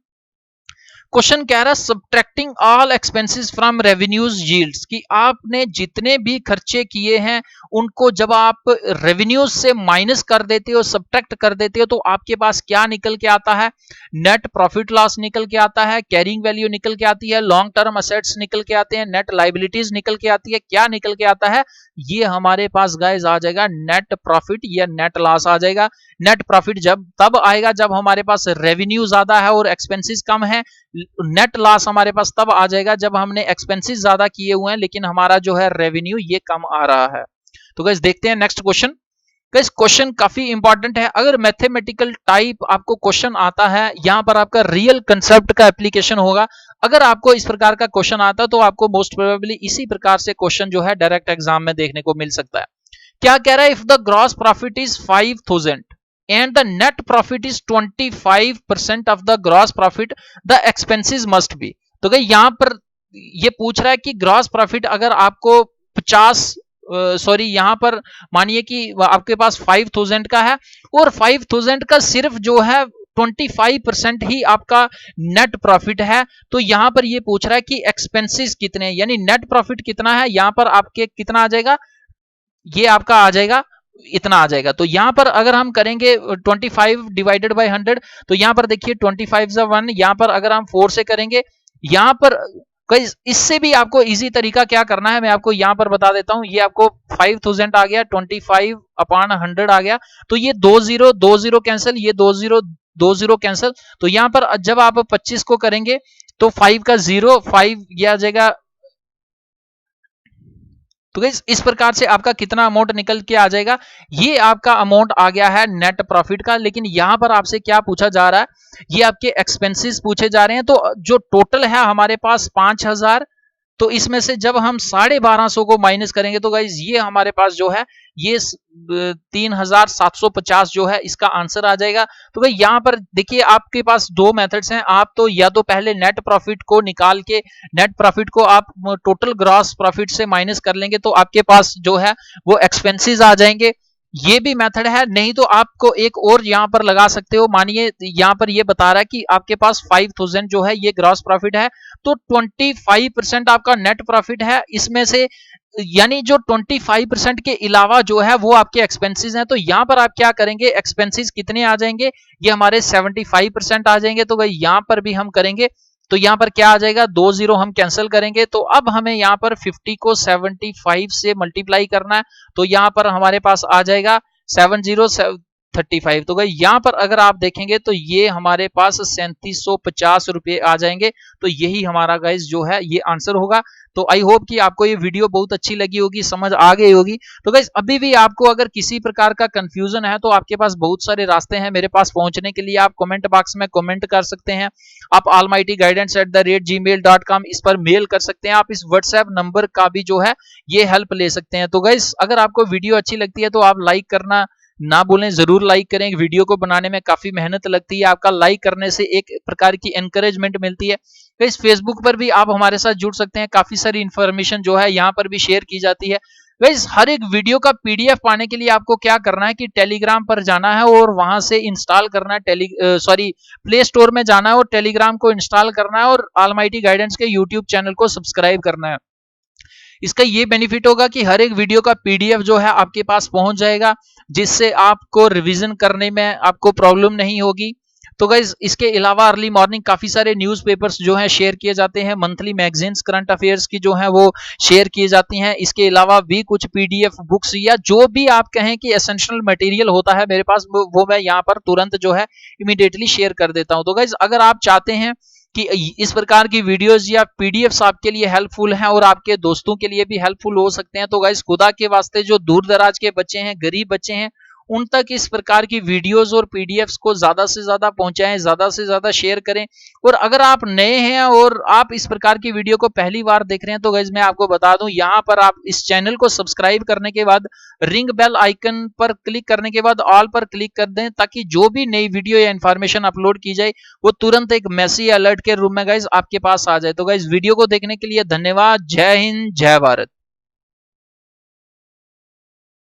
क्वेश्चन कह रहा है subtracting all expenses from revenues yields, कि आपने जितने भी खर्चे किए हैं उनको जब आप रेवेन्यूज से माइनस कर देते हो, सब्ट्रैक्ट कर देते हो, तो आपके पास क्या निकल के आता है? नेट प्रॉफिट लॉस निकल के आता है, कैरिंग वैल्यू निकल के आती है, लॉन्ग टर्म असेट्स निकल के आते हैं, नेट लायबिलिटीज निकल के आती है। क्या निकल के आता है? ये हमारे पास गाइस आ जाएगा नेट प्रॉफिट या नेट लॉस आ जाएगा। नेट प्रॉफिट जब तब आएगा जब हमारे पास रेवेन्यू ज्यादा है और एक्सपेंसेस कम है। नेट लॉस हमारे पास तब आ जाएगा जब हमने एक्सपेंसेस ज्यादा किए हुए हैं लेकिन हमारा जो है रेवेन्यू ये कम आ रहा है। तो गाइस देखते हैं नेक्स्ट क्वेश्चन। गाइस क्वेश्चन काफी इंपॉर्टेंट है। अगर मैथमेटिकल टाइप आपको क्वेश्चन आता है, यहां पर आपका रियल कंसेप्ट का एप्लीकेशन होगा। अगर आपको इस प्रकार का क्वेश्चन आता है तो आपको मोस्ट प्रोबेबली इसी प्रकार से क्वेश्चन जो है डायरेक्ट एग्जाम में देखने को मिल सकता है। क्या कह रहा है? If the gross profit is 5000 and the net profit is 25% of the gross profit, the expenses must be। तो गई यहां पर ये पूछ रहा है कि ग्रॉस प्रॉफिट अगर आपको 50 सॉरी यहां पर मानिए कि आपके पास 5000 का है और 5000 का सिर्फ जो है 25% ही आपका नेट प्रॉफिट है, तो यहां पर ये पूछ रहा है कि एक्सपेंसेस कितने, यानी नेट प्रॉफिट कितना है। यहां पर आपके कितना आ जाएगा? ये आपका आ जाएगा इतना आ जाएगा। तो यहां पर अगर हम करेंगे 25 डिवाइडेड बाय 100, तो यहां पर देखिए 25 1, यहां पर अगर हम 4 से करेंगे, यहां पर इससे भी आपको इजी तरीका क्या करना है मैं आपको यहां पर बता देता हूं। ये आपको 5000 आ गया, 25 अपॉन 100 आ गया, तो ये 2 0 कैंसिल, ये 2 0 कैंसिल। तो यहां पर जब आप 25 को करेंगे तो 5 का 0 5 ये आ जाएगा। तो गाइस इस प्रकार से आपका कितना अमाउंट निकल के आ जाएगा? ये आपका अमाउंट आ गया है नेट प्रॉफिट का। लेकिन यहां पर आपसे क्या पूछा जा रहा है? ये आपके एक्सपेंसेस पूछे जा रहे हैं। तो जो टोटल है हमारे पास 5000, तो इसमें से जब हम 1250 को माइनस करेंगे तो गाइज ये हमारे पास जो है ये 3750 जो है इसका आंसर आ जाएगा। तो भाई यहां पर देखिए आपके पास दो मेथड्स हैं। आप तो या तो पहले नेट प्रॉफिट को निकाल के, नेट प्रॉफिट को आप टोटल ग्रॉस प्रॉफिट से माइनस कर लेंगे तो आपके पास जो है वो एक्सपेंसेस आ जाएंगे। ये भी मेथड है, नहीं तो आपको एक और यहां पर लगा सकते हो। मानिए यहां पर ये बता रहा है कि आपके पास 5000 जो है ये ग्रॉस प्रॉफिट है, तो 25% आपका नेट प्रॉफिट है इसमें से, यानी जो 25% के अलावा जो है वो आपके एक्सपेंसेस हैं। तो यहां पर आप क्या करेंगे? एक्सपेंसेस कितने आ जाएंगे? ये हमारे 75% आ जाएंगे। तो भाई यहां पर भी हम करेंगे तो यहां पर क्या आ जाएगा? 2 0 हम कैंसिल करेंगे। तो अब हमें यहां पर 50 को 75 से मल्टीप्लाई करना है, तो यहां पर हमारे पास आ जाएगा 7035। तो भाई यहां पर अगर आप देखेंगे तो ये हमारे पास 3750 रुपए आ जाएंगे। तो यही हमारा गाइस जो है ये आंसर होगा। तो आई होप कि आपको ये वीडियो बहुत अच्छी लगी होगी, समझ आ गई होगी। तो गाइस अभी भी आपको अगर किसी प्रकार का कंफ्यूजन है तो आपके पास बहुत सारे रास्ते हैं मेरे पास पहुंचने के लिए। आप कमेंट बॉक्स में कमेंट कर सकते हैं, आप almightyguidance@gmail.com इस पर मेल कर सकते हैं, आप इस व्हाट्सएप नंबर का भी जो है ये हेल्प ले सकते हैं। तो गाइस अगर आपको वीडियो अच्छी लगती है तो आप लाइक करना ना भूलें, जरूर लाइक करें। वीडियो को बनाने में काफी मेहनत लगती है, आपका लाइक करने से एक प्रकार की एनकरेजमेंट मिलती है। तो इस फेसबुक पर भी आप हमारे साथ जुड़ सकते हैं, काफी सारी इंफॉर्मेशन जो है यहाँ पर भी शेयर की जाती है। गाइस हर एक वीडियो का पीडीएफ पाने के लिए आपको क्या करना है कि टेलीग्राम पर जाना है और वहां से इंस्टॉल करना है, प्ले स्टोर में जाना है और टेलीग्राम को इंस्टॉल करना है और ऑलमाइटी गाइडेंस के यूट्यूब चैनल को सब्सक्राइब करना है। इसका ये बेनिफिट होगा कि हर एक वीडियो का पीडीएफ जो है आपके पास पहुंच जाएगा, जिससे आपको रिवीजन करने में आपको प्रॉब्लम नहीं होगी। तो गाइज इसके अलावा अर्ली मॉर्निंग काफी सारे न्यूज़पेपर्स जो हैं शेयर किए जाते हैं, मंथली मैगजीन्स करंट अफेयर्स की जो है वो शेयर की जाती हैं। इसके अलावा भी कुछ पीडीएफ बुक्स या जो भी आप कहें कि एसेंशियल मटेरियल होता है मेरे पास, वो मैं यहाँ पर तुरंत जो है इमीडिएटली शेयर कर देता हूँ। तो गाइज अगर आप चाहते हैं कि इस प्रकार की वीडियोस या पीडीएफ्स आपके लिए हेल्पफुल हैं और आपके दोस्तों के लिए भी हेल्पफुल हो सकते हैं, तो गाइस खुदा के वास्ते जो दूर दराज के बच्चे हैं, गरीब बच्चे हैं, उन तक इस प्रकार की वीडियोस और पीडीएफ्स को ज्यादा से ज्यादा पहुंचाएं, ज्यादा से ज्यादा शेयर करें। और अगर आप नए हैं और आप इस प्रकार की वीडियो को पहली बार देख रहे हैं, तो गाइस मैं आपको बता दूं, यहाँ पर आप इस चैनल को सब्सक्राइब करने के बाद रिंग बेल आइकन पर क्लिक करने के बाद ऑल पर क्लिक कर दें, ताकि जो भी नई वीडियो या इंफॉर्मेशन अपलोड की जाए वो तुरंत एक मैसेज अलर्ट के रूप में गाइस आपके पास आ जाए। तो गाइस वीडियो को देखने के लिए धन्यवाद। जय हिंद, जय भारत।